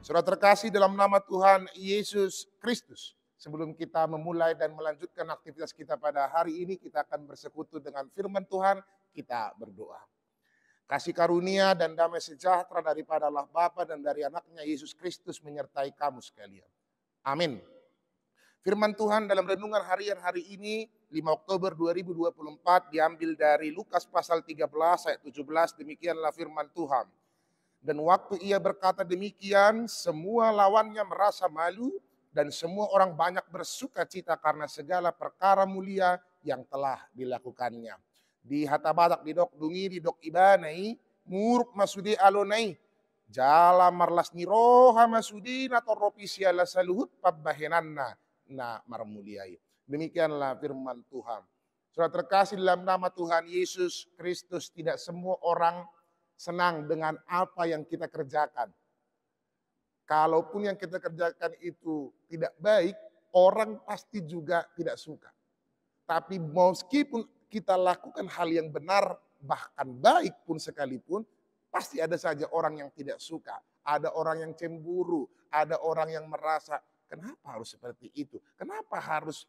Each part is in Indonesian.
Saudara terkasih dalam nama Tuhan Yesus Kristus. Sebelum kita memulai dan melanjutkan aktivitas kita pada hari ini, kita akan bersekutu dengan firman Tuhan, kita berdoa. Kasih karunia dan damai sejahtera daripada Allah Bapa dan dari anaknya Yesus Kristus menyertai kamu sekalian. Amin. Firman Tuhan dalam renungan harian hari ini, 5 Oktober 2024, diambil dari Lukas pasal 13 ayat 17, demikianlah firman Tuhan. Dan waktu ia berkata demikian, semua lawannya merasa malu dan semua orang banyak bersuka cita karena segala perkara mulia yang telah dilakukannya. Di hatabatak di dok dungi di dok ibanai, muruk masudi alonai, jala marlas niroha masudi nato ropisia la saluhut pabbahenanna na marmuliai. Demikianlah firman Tuhan. Saudara terkasih dalam nama Tuhan Yesus Kristus, tidak semua orang senang dengan apa yang kita kerjakan. Kalaupun yang kita kerjakan itu tidak baik, orang pasti juga tidak suka. Tapi meskipun kita lakukan hal yang benar, bahkan baik pun sekalipun, pasti ada saja orang yang tidak suka. Ada orang yang cemburu, ada orang yang merasa, kenapa harus seperti itu? Kenapa harus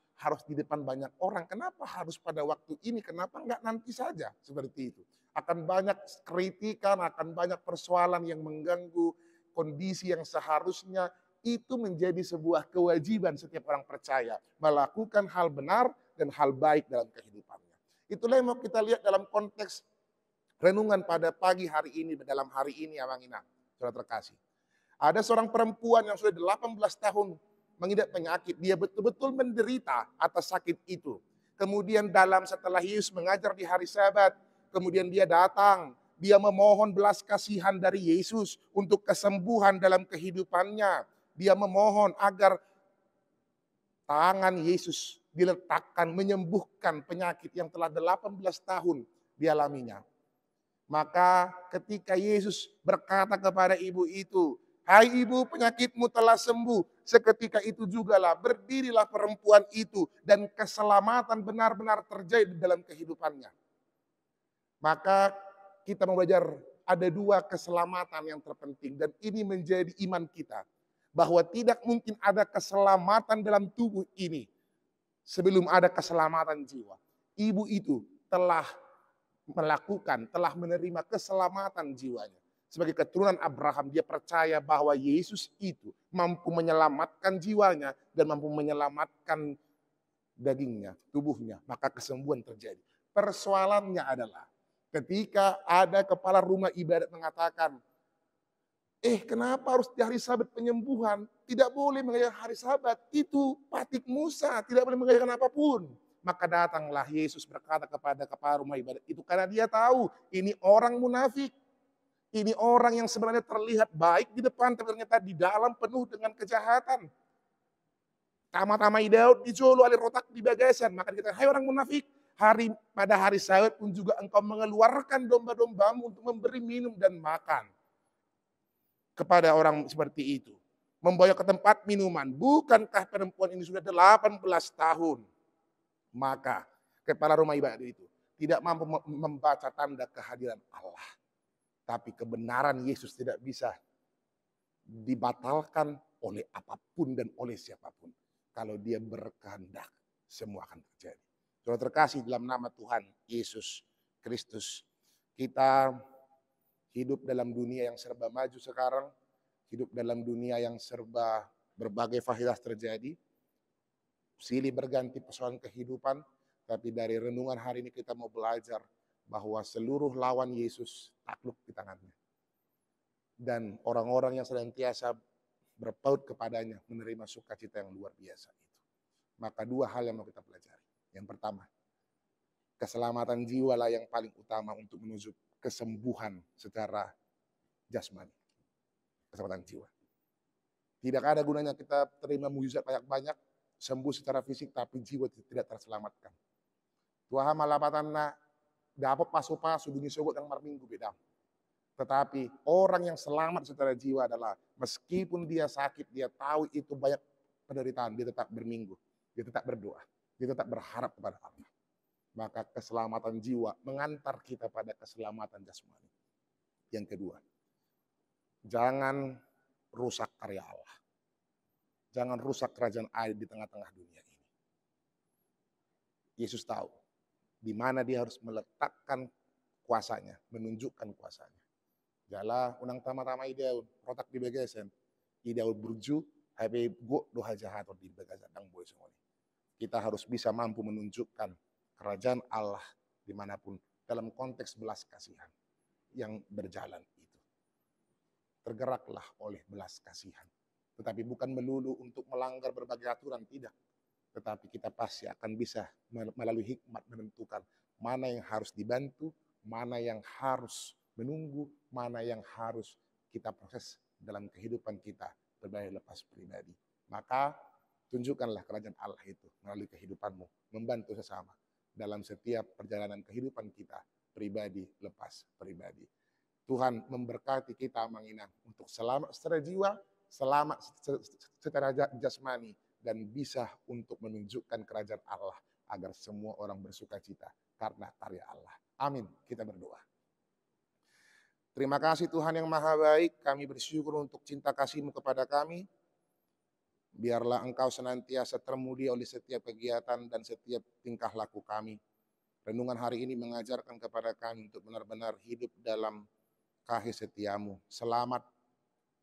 di depan banyak orang? Kenapa harus pada waktu ini? Kenapa enggak nanti saja? Seperti itu. Akan banyak kritikan, akan banyak persoalan yang mengganggu kondisi yang seharusnya itu menjadi sebuah kewajiban setiap orang percaya. Melakukan hal benar dan hal baik dalam kehidupannya. Itulah yang mau kita lihat dalam konteks renungan pada pagi hari ini, dalam hari ini Amangina, saudara terkasih. Ada seorang perempuan yang sudah 18 tahun mengidap penyakit. Dia betul-betul menderita atas sakit itu. Kemudian setelah Yesus mengajar di hari Sabat, kemudian dia datang, dia memohon belas kasihan dari Yesus untuk kesembuhan dalam kehidupannya. Dia memohon agar tangan Yesus diletakkan menyembuhkan penyakit yang telah 18 tahun dialaminya. Maka ketika Yesus berkata kepada ibu itu, "Hai ibu, penyakitmu telah sembuh." Seketika itu jugalah berdirilah perempuan itu dan keselamatan benar-benar terjadi dalam kehidupannya. Maka kita mau belajar ada dua keselamatan yang terpenting dan ini menjadi iman kita. Bahwa tidak mungkin ada keselamatan dalam tubuh ini sebelum ada keselamatan jiwa. Ibu itu telah menerima keselamatan jiwanya. Sebagai keturunan Abraham, dia percaya bahwa Yesus itu mampu menyelamatkan jiwanya dan mampu menyelamatkan dagingnya, tubuhnya. Maka kesembuhan terjadi. Persoalannya adalah ketika ada kepala rumah ibadat mengatakan, kenapa harus di hari Sabat penyembuhan? Tidak boleh merayakan hari Sabat. Itu patik Musa, tidak boleh merayakan apapun. Maka datanglah Yesus berkata kepada kepala rumah ibadat itu karena dia tahu ini orang munafik. Ini orang yang sebenarnya terlihat baik di depan tapi ternyata di dalam penuh dengan kejahatan. Tama-tamai Daud dijolo alih rotak di bagasan. Maka dikatakan, hai orang munafik, pada hari Sabat pun juga engkau mengeluarkan domba-dombamu untuk memberi minum dan makan kepada orang seperti itu. Membawa ke tempat minuman. Bukankah perempuan ini sudah 18 tahun? Maka kepala rumah ibadat itu tidak mampu membaca tanda kehadiran Allah. Tapi kebenaran Yesus tidak bisa dibatalkan oleh apapun dan oleh siapapun. Kalau dia berkehendak, semua akan terjadi. Saudara terkasih dalam nama Tuhan Yesus Kristus. Kita hidup dalam dunia yang serba maju sekarang. Hidup dalam dunia yang serba berbagai fasilitas terjadi. Silih berganti persoalan kehidupan. Tapi dari renungan hari ini kita mau belajar bahwa seluruh lawan Yesus takluk di tangannya. Dan orang-orang yang senantiasa berpaut kepadanya menerima sukacita yang luar biasa itu. Maka dua hal yang mau kita pelajari. Yang pertama, keselamatan jiwa lah yang paling utama untuk menuju kesembuhan secara jasmani. Keselamatan jiwa. Tidak ada gunanya kita terima mujizat banyak-banyak, sembuh secara fisik tapi jiwa tidak terselamatkan. Tuhan malapatanna dapat pasu-pasu dunia sogot yang marminggu beda. Tetapi orang yang selamat secara jiwa adalah meskipun dia sakit, dia tahu itu banyak penderitaan, dia tetap berminggu, dia tetap berdoa, dia tetap berharap kepada Allah. Maka keselamatan jiwa mengantar kita pada keselamatan jasmani. Yang kedua, jangan rusak karya Allah. Jangan rusak kerajaan Allah di tengah-tengah dunia ini. Yesus tahu di mana dia harus meletakkan kuasanya, menunjukkan kuasanya. Jala unang tama-tama ideal, rotak di bagesen. Ideal berju, habe go doha jahat di bagesen dang boy semua. Kita harus bisa mampu menunjukkan kerajaan Allah dimanapun dalam konteks belas kasihan yang berjalan itu. Tergeraklah oleh belas kasihan. Tetapi bukan melulu untuk melanggar berbagai aturan, tidak. Tetapi kita pasti akan bisa melalui hikmat menentukan mana yang harus dibantu, mana yang harus menunggu, mana yang harus kita proses dalam kehidupan kita berbagai lepas pribadi. Maka tunjukkanlah kerajaan Allah itu melalui kehidupanmu, membantu sesama dalam setiap perjalanan kehidupan kita pribadi lepas pribadi. Tuhan memberkati kita menginang untuk selamat secara jiwa, selamat secara jasmani, dan bisa untuk menunjukkan kerajaan Allah agar semua orang bersuka cita karena karya Allah. Amin. Kita berdoa. Terima kasih Tuhan yang Maha Baik, kami bersyukur untuk cinta kasih-Mu kepada kami. Biarlah Engkau senantiasa termulia oleh setiap kegiatan dan setiap tingkah laku kami. Renungan hari ini mengajarkan kepada kami untuk benar-benar hidup dalam kasih setia-Mu. Selamat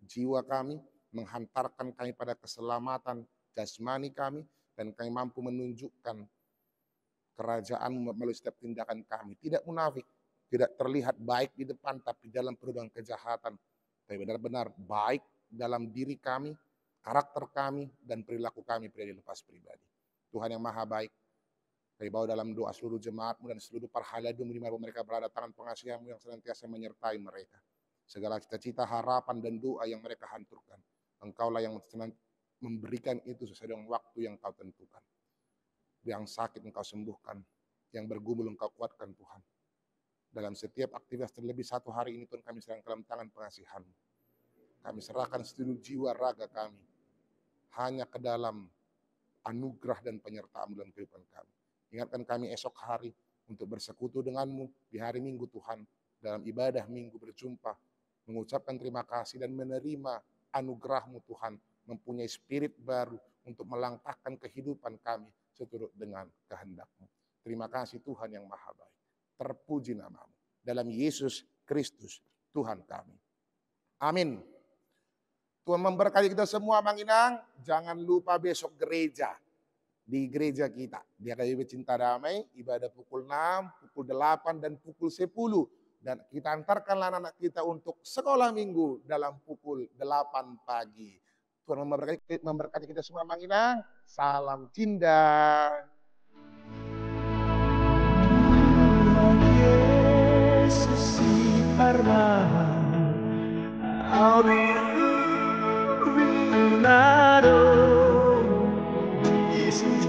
jiwa kami, menghantarkan kami pada keselamatan jasmani kami, dan kami mampu menunjukkan kerajaan-Mu melalui setiap tindakan kami. Tidak munafik, tidak terlihat baik di depan, tapi dalam penuh kejahatan. Tapi benar-benar baik dalam diri kami, karakter kami, dan perilaku kami pribadi lepas pribadi. Tuhan yang Maha Baik, kami bawa dalam doa seluruh jemaat-Mu dan seluruh parhaladu-Mu di mana mereka berada, tangan pengasihan-Mu yang senantiasa menyertai mereka. Segala cita-cita, harapan, dan doa yang mereka hancurkan, Engkaulah yang memberikan itu sesuai dengan waktu yang Kau tentukan. Yang sakit Engkau sembuhkan, yang bergumul Engkau kuatkan Tuhan. Dalam setiap aktivitas terlebih satu hari ini Tuhan, kami serahkan dalam tangan pengasihan-Mu. Kami serahkan seluruh jiwa raga kami hanya ke dalam anugerah dan penyertaan-Mu dalam kehidupan kami. Ingatkan kami esok hari untuk bersekutu dengan-Mu di hari Minggu Tuhan, dalam ibadah Minggu berjumpa, mengucapkan terima kasih dan menerima anugerah-Mu Tuhan, mempunyai spirit baru untuk melangkahkan kehidupan kami seturut dengan kehendak-Mu. Terima kasih Tuhan yang Maha Baik. Terpuji nama-Mu. Dalam Yesus Kristus Tuhan kami. Amin. Tuhan memberkati kita semua Bang Inang. Jangan lupa besok gereja. Di gereja kita. Di HKBP Cinta Damai, ibadah pukul 6, pukul 8, dan pukul 10. Dan kita antarkanlah anak-anak kita untuk sekolah minggu dalam pukul 8 pagi. Tuhan memberkati kita semua Bang Inang. Salam cinta. Yesus Parma, Yesus